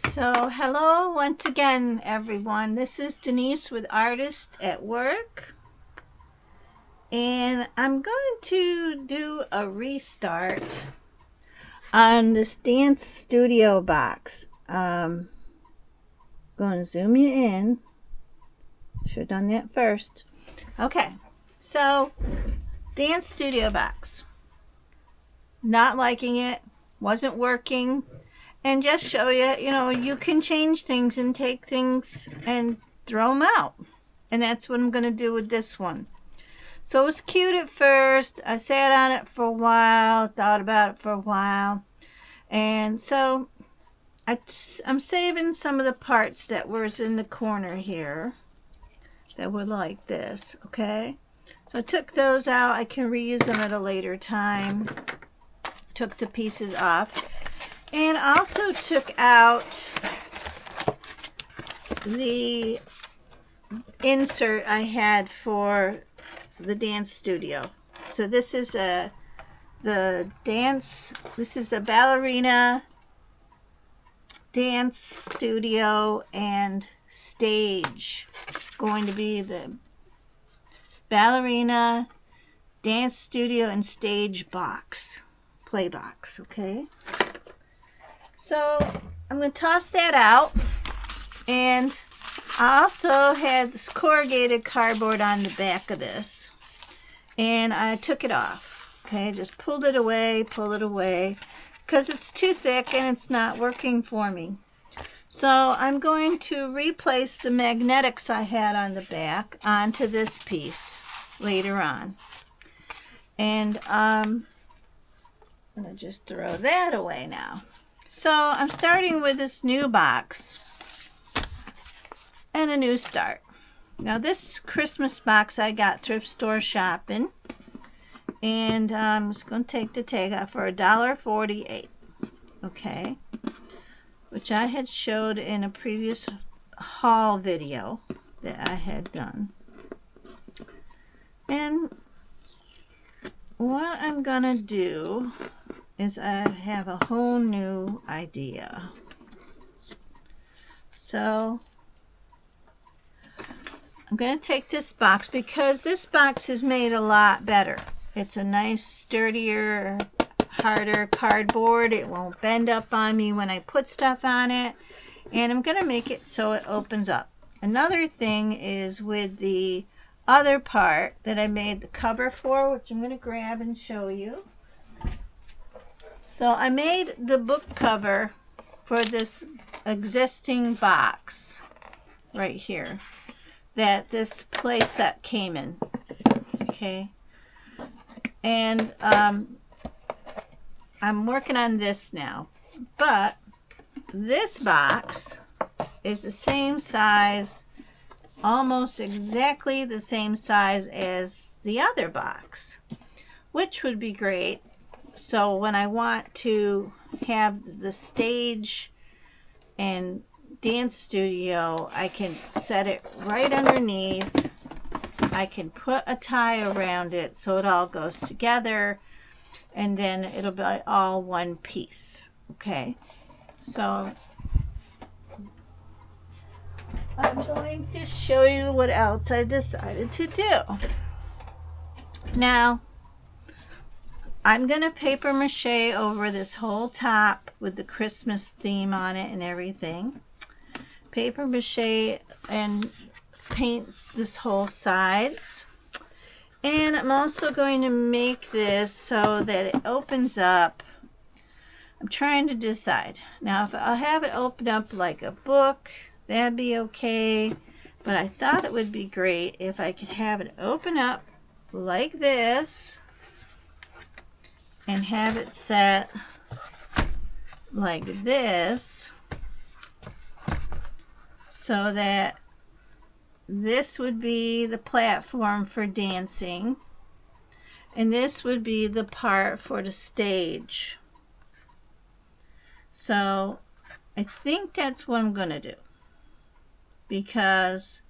So hello once again everyone, this is Denise with Artist at Work, and I'm going to do a restart on this dance studio box. Going to zoom you in. Should have done that first. Okay, so dance studio box, not liking it, wasn't working. And just show you, you can change things and take things and throw them out. And that's what I'm going to do with this one. So it was cute at first. I sat on it for a while, thought about it for a while. And so I'm saving some of the parts that was in the corner here that were like this, okay? So I took those out. I can reuse them at a later time. Took the pieces off. And also took out the insert I had for the dance studio. So this is this is the Ballerina dance studio and stage. Going to be the Ballerina dance studio and stage box, play box, okay? So I'm going to toss that out, and I also had this corrugated cardboard on the back of this, and I took it off, okay, just pulled it away, because it's too thick and it's not working for me. So I'm going to replace the magnetics I had on the back onto this piece later on, and I'm going to just throw that away now. So I'm starting with this new box and a new start. Now this Christmas box I got thrift store shopping, and I'm just going to take the tag off for $1.48, okay, which I had showed in a previous haul video that I had done. And what I'm going to do is I have a whole new idea. So I'm going to take this box, because this box is made a lot better. It's a nice sturdier, harder cardboard. It won't bend up on me when I put stuff on it, and I'm going to make it so it opens up. Another thing is with the other part that I made the cover for, which I'm going to grab and show you. So I made the book cover for this existing box right here that this play set came in, okay? And I'm working on this now, but this box is the same size, almost exactly the same size as the other box, which would be great. So when I want to have the stage and dance studio, I can set it right underneath. I can put a tie around it so it all goes together, and then it'll be all one piece, okay? So I'm going to show you what else I decided to do. Now, I'm going to paper mache over this whole top with the Christmas theme on it and everything. Paper mache and paint this whole sides. And I'm also going to make this so that it opens up. I'm trying to decide. Now, if I'll have it open up like a book, that'd be okay. But I thought it would be great if I could have it open up like this, and have it set like this, so that this would be the platform for dancing, and this would be the part for the stage. So I think that's what I'm going to do, because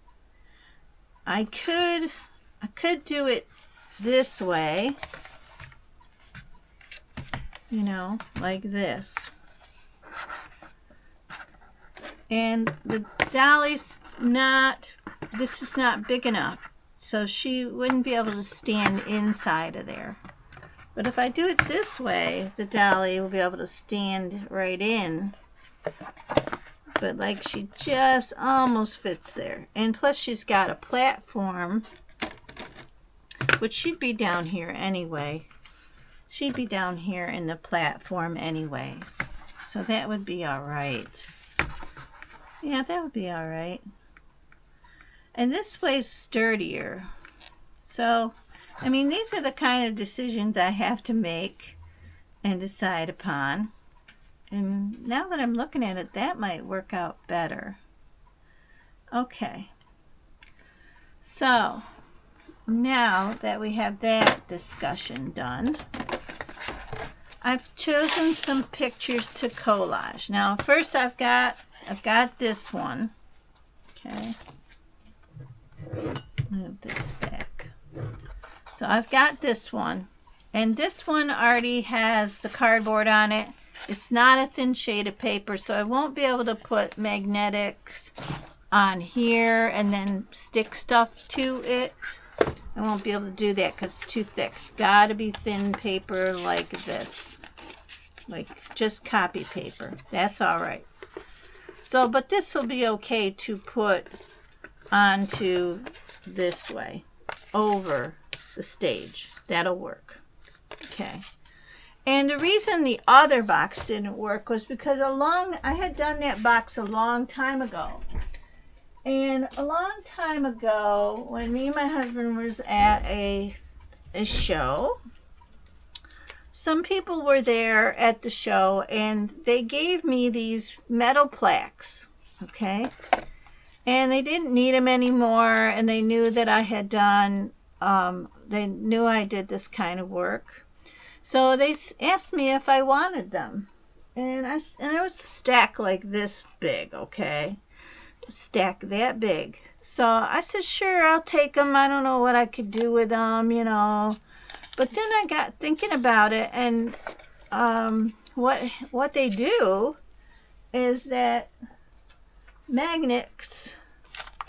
I could do it this way, like this. And the dolly's not, this is not big enough, so she wouldn't be able to stand inside of there. But if I do it this way, the dolly will be able to stand right in. But like she just almost fits there. And plus she's got a platform, which she'd be down here anyway. She'd be down here in the platform anyways. So that would be all right. Yeah, that would be all right. And this way's sturdier. So, I mean, these are the kind of decisions I have to make and decide upon. And now that I'm looking at it, that might work out better. Okay. So, now that we have that discussion done, I've chosen some pictures to collage. Now, first I've got this one. Okay. Move this back. So I've got this one. And this one already has the cardboard on it. It's not a thin shade of paper, so I won't be able to put magnetics on here and then stick stuff to it. I won't be able to do that because it's too thick. It's got to be thin paper like this. Like just copy paper. That's all right. So, but this will be okay to put onto this way, over the stage. That'll work. Okay. And the reason the other box didn't work was because I had done that box a long time ago. And a long time ago, when me and my husband was at a show, some people were there at the show and they gave me these metal plaques, okay? And they didn't need them anymore, and they knew that I had done, they knew I did this kind of work. So they asked me if I wanted them. And there was a stack like this big, okay? A stack that big. So I said, sure, I'll take them. I don't know what I could do with them, you know. But then I got thinking about it, and what they do is that magnets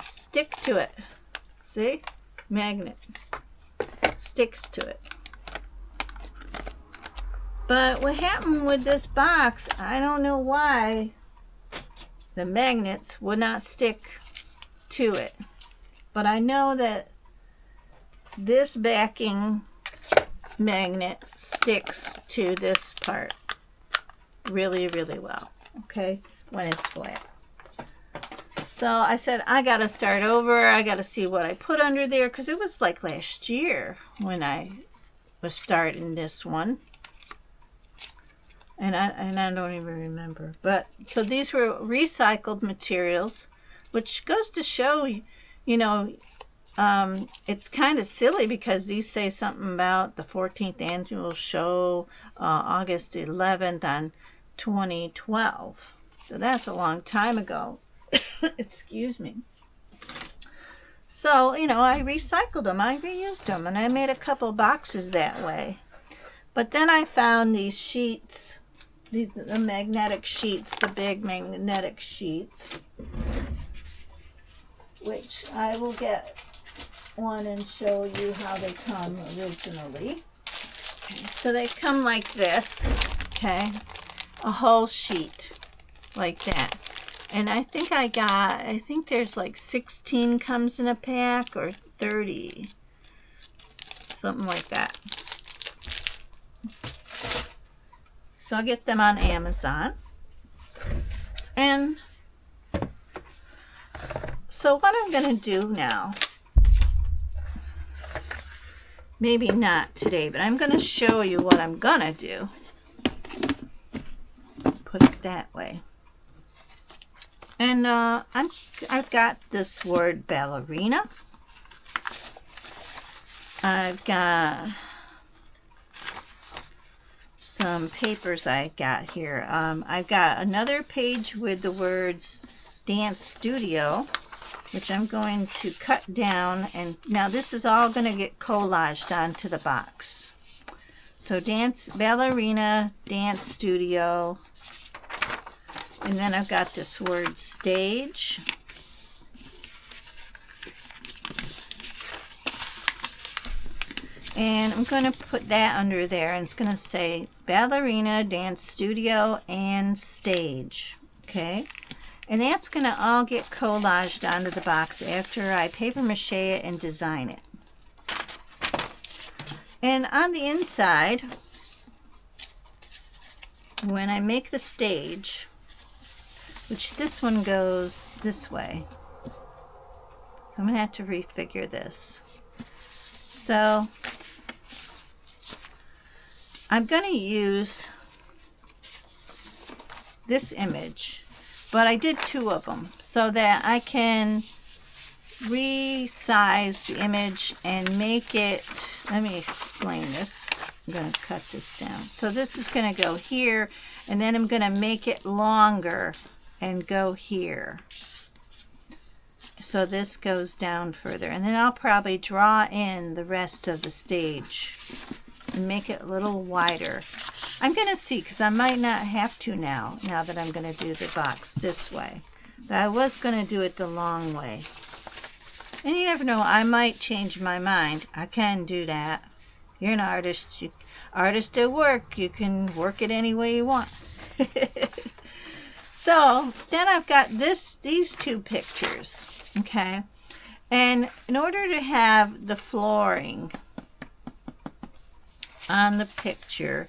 stick to it. See? Magnet sticks to it. But what happened with this box, I don't know why the magnets would not stick to it. But I know that this backing magnet sticks to this part really, really well, okay, when it's flat. So I said, I gotta start over. I gotta see what I put under there, because it was like last year when I was starting this one. And I don't even remember. But so these were recycled materials, which goes to show, you know, it's kind of silly because these say something about the 14th annual show, August 11th on 2012. So that's a long time ago. Excuse me. So, you know, I recycled them. I reused them. And I made a couple boxes that way. But then I found these sheets, the magnetic sheets, the big magnetic sheets, which I will get one and show you how they come originally. Okay, so they come like this, okay, a whole sheet like that. And I think there's like 16 comes in a pack, or 30, something like that. So I'll get them on Amazon. And so what I'm going to do now, maybe not today, but I'm going to show you what I'm going to do. Put it that way. And I've got this word ballerina. I've got some papers I got here. I've got another page with the words dance studio, which I'm going to cut down, and now this is all going to get collaged onto the box. So ballerina, dance studio, And then I've got this word stage. And I'm going to put that under there, and it's going to say Ballerina, Dance Studio, and Stage. Okay? And that's going to all get collaged onto the box after I paper mache it and design it. And on the inside, when I make the stage, which this one goes this way, so I'm going to have to refigure this. So I'm going to use this image, but I did two of them so that I can resize the image and make it, let me explain this. I'm going to cut this down. So this is going to go here, and then I'm going to make it longer and go here. So this goes down further, and then I'll probably draw in the rest of the stage and make it a little wider. I'm going to see, because I might not have to now that I'm going to do the box this way. But I was going to do it the long way. And you never know, I might change my mind. I can do that. You're an artist. Artist at work. You can work it any way you want. So then I've got these two pictures. Okay, and in order to have the flooring on the picture,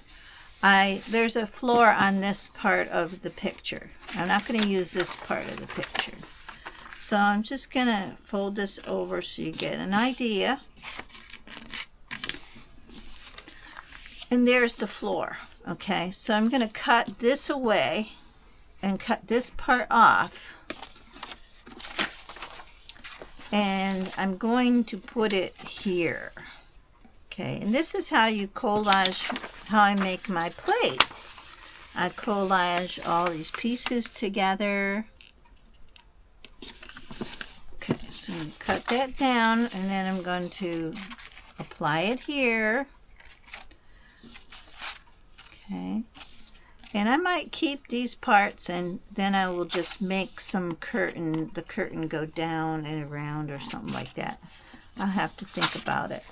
there's a floor on this part of the picture. I'm not going to use this part of the picture. So I'm just going to fold this over so you get an idea. And there's the floor. Okay, so I'm going to cut this away and cut this part off. And I'm going to put it here. Okay, and this is how you collage, how I make my plates. I collage all these pieces together. Okay, so I'm going to cut that down, and then I'm going to apply it here. Okay, and I might keep these parts, and then I will just make the curtain go down and around or something like that. I'll have to think about it.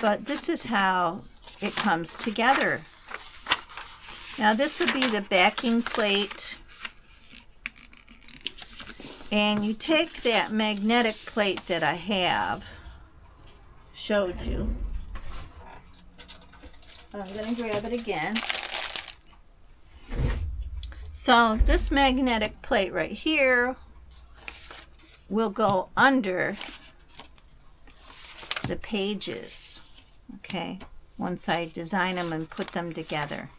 But this is how it comes together. Now this would be the backing plate. And you take that magnetic plate that I showed you. I'm going to grab it again. So this magnetic plate right here will go under the pages, okay, once I design them and put them together.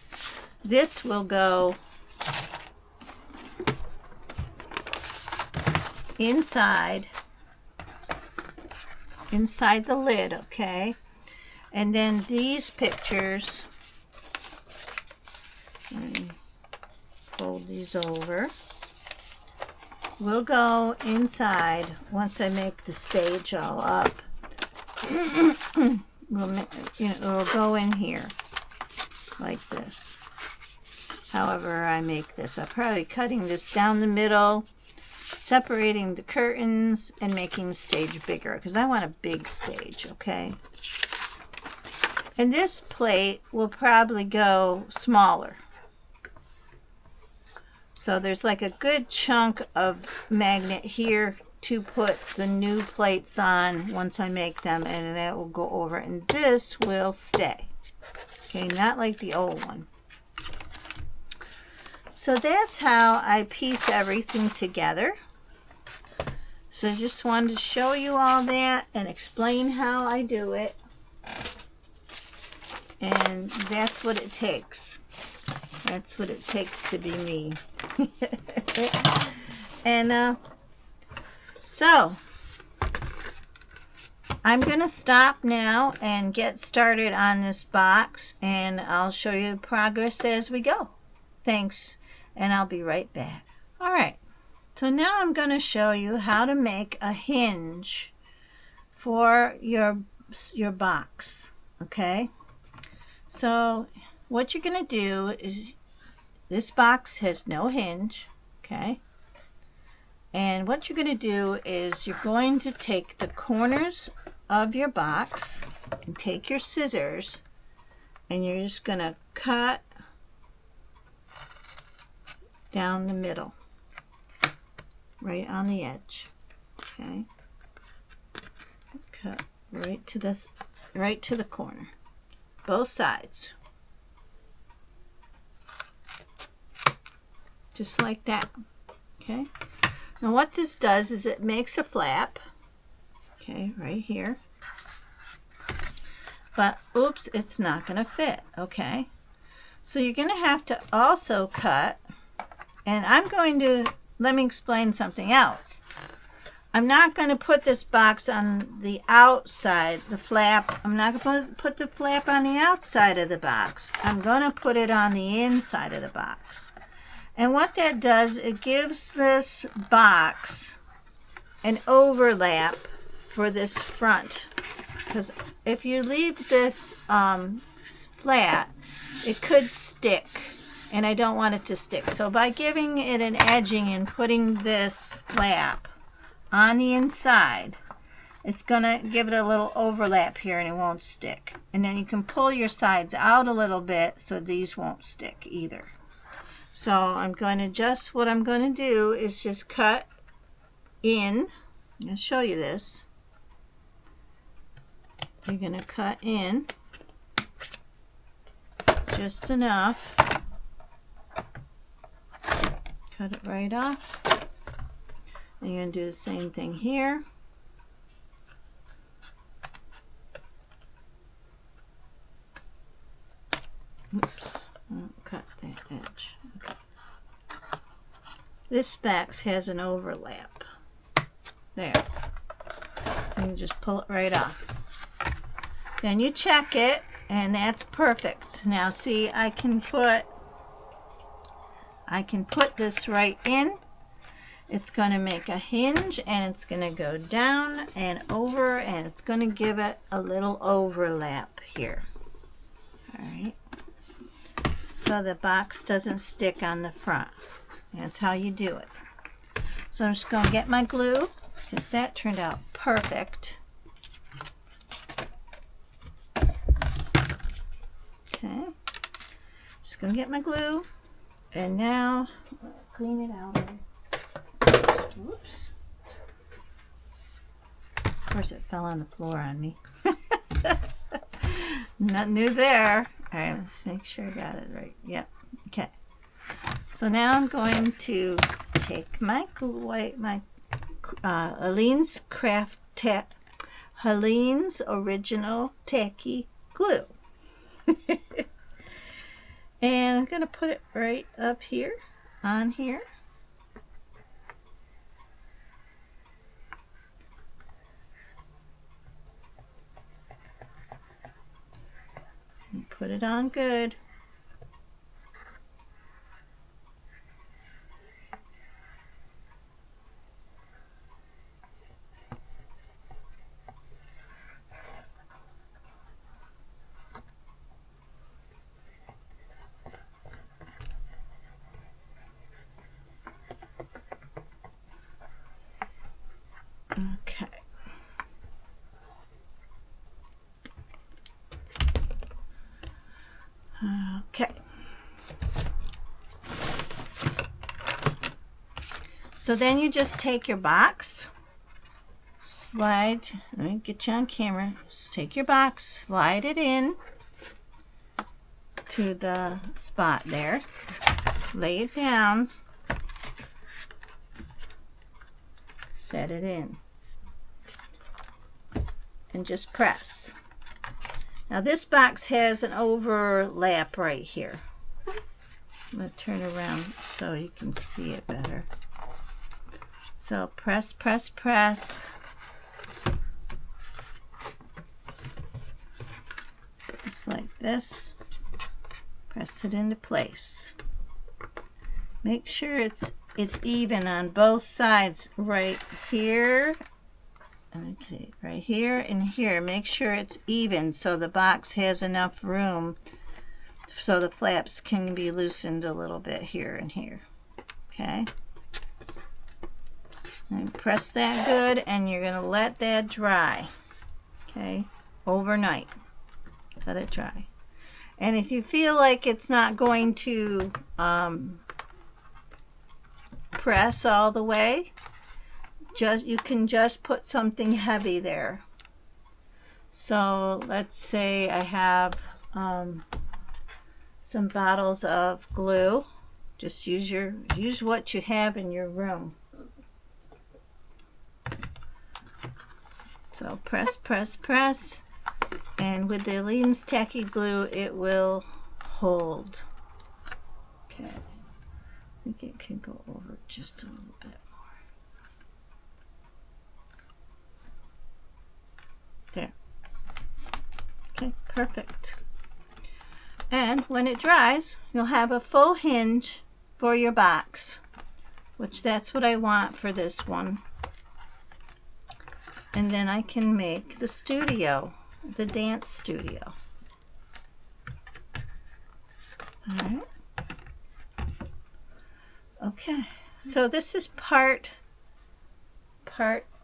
This will go inside the lid, okay, and then these pictures, fold these over, will go inside once I make the stage all up. It'll go in here like this. However I make this, I'm probably cutting this down the middle, separating the curtains, and making the stage bigger because I want a big stage, okay? And this plate will probably go smaller. So there's like a good chunk of magnet here to put the new plates on once I make them, and that will go over, and this will stay. Okay, not like the old one. So that's how I piece everything together. So I just wanted to show you all that and explain how I do it. And that's what it takes. That's what it takes to be me. And so I'm going to stop now and get started on this box, and I'll show you the progress as we go. Thanks, and I'll be right back. All right, so now I'm going to show you how to make a hinge for your box, okay? So what you're going to do is this box has no hinge, okay? And what you're going to do is you're going to take the corners of your box and take your scissors, and you're just going to cut down the middle, right on the edge, okay? Cut right to the corner, both sides, just like that, okay? Now what this does is it makes a flap, okay, right here, but oops, it's not going to fit, okay? So you're going to have to also cut, and let me explain something else. I'm not going to put this box on the outside, the flap. I'm not going to put the flap on the outside of the box. I'm going to put it on the inside of the box. And what that does, it gives this box an overlap for this front. Because if you leave this flat, it could stick. And I don't want it to stick. So by giving it an edging and putting this flap on the inside, it's going to give it a little overlap here and it won't stick. And then you can pull your sides out a little bit so these won't stick either. So what I'm going to do is just cut in. I'm going to show you this. You're going to cut in just enough. Cut it right off. And you're going to do the same thing here. Oops, I'll cut that edge. Okay. This box has an overlap. There. You just pull it right off. Then you check it, and that's perfect. Now see, I can put this right in. It's going to make a hinge, and it's going to go down and over, and it's going to give it a little overlap here. All right. So the box doesn't stick on the front. That's how you do it. So I'm just going to get my glue, since that turned out perfect. Okay. Just going to get my glue, and now clean it out. Whoops. Of course it fell on the floor on me. Nothing new there. All right, let's make sure I got it right. Yep. Okay. So now I'm going to take my glue, Helene's Original Tacky Glue. And I'm going to put it right up here, on here. And put it on good. Okay. Okay. So then you just take your box, slide, let me get you on camera, just take your box, slide it in to the spot there, lay it down, set it in, and just press. Now this box has an overlap right here. I'm going to turn around so you can see it better. So press, press, press. Just like this. Press it into place. Make sure it's even on both sides right here. Okay, right here and here. Make sure it's even so the box has enough room so the flaps can be loosened a little bit here and here. Okay, and press that good, and you're going to let that dry. Okay, overnight. Let it dry. And if you feel like it's not going to press all the way, you can just put something heavy there. So let's say I have some bottles of glue. Just use what you have in your room. So press, press, press, and with the Lean's Tacky Glue, it will hold. Okay, I think it can go over just a little bit more. There. Okay, perfect. And when it dries, you'll have a full hinge for your box, which that's what I want for this one. And then I can make the studio, the dance studio. All right. Okay, so this is part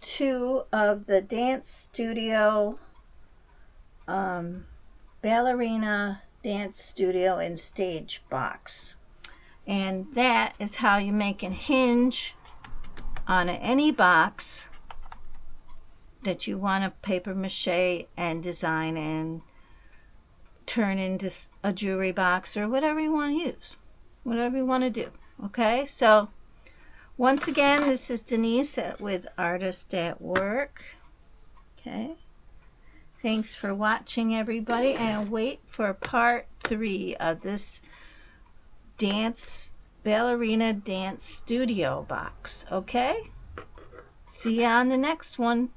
2 of the dance studio, ballerina dance studio and stage box. And that is how you make a hinge on any box that you want to paper mache and design and turn into a jewelry box or whatever you want to use, whatever you want to do. Okay, so once again, this is Denise with Artist at Work. Okay, thanks for watching, everybody, and wait for part 3 of this ballerina dance studio box. Okay, see you on the next one.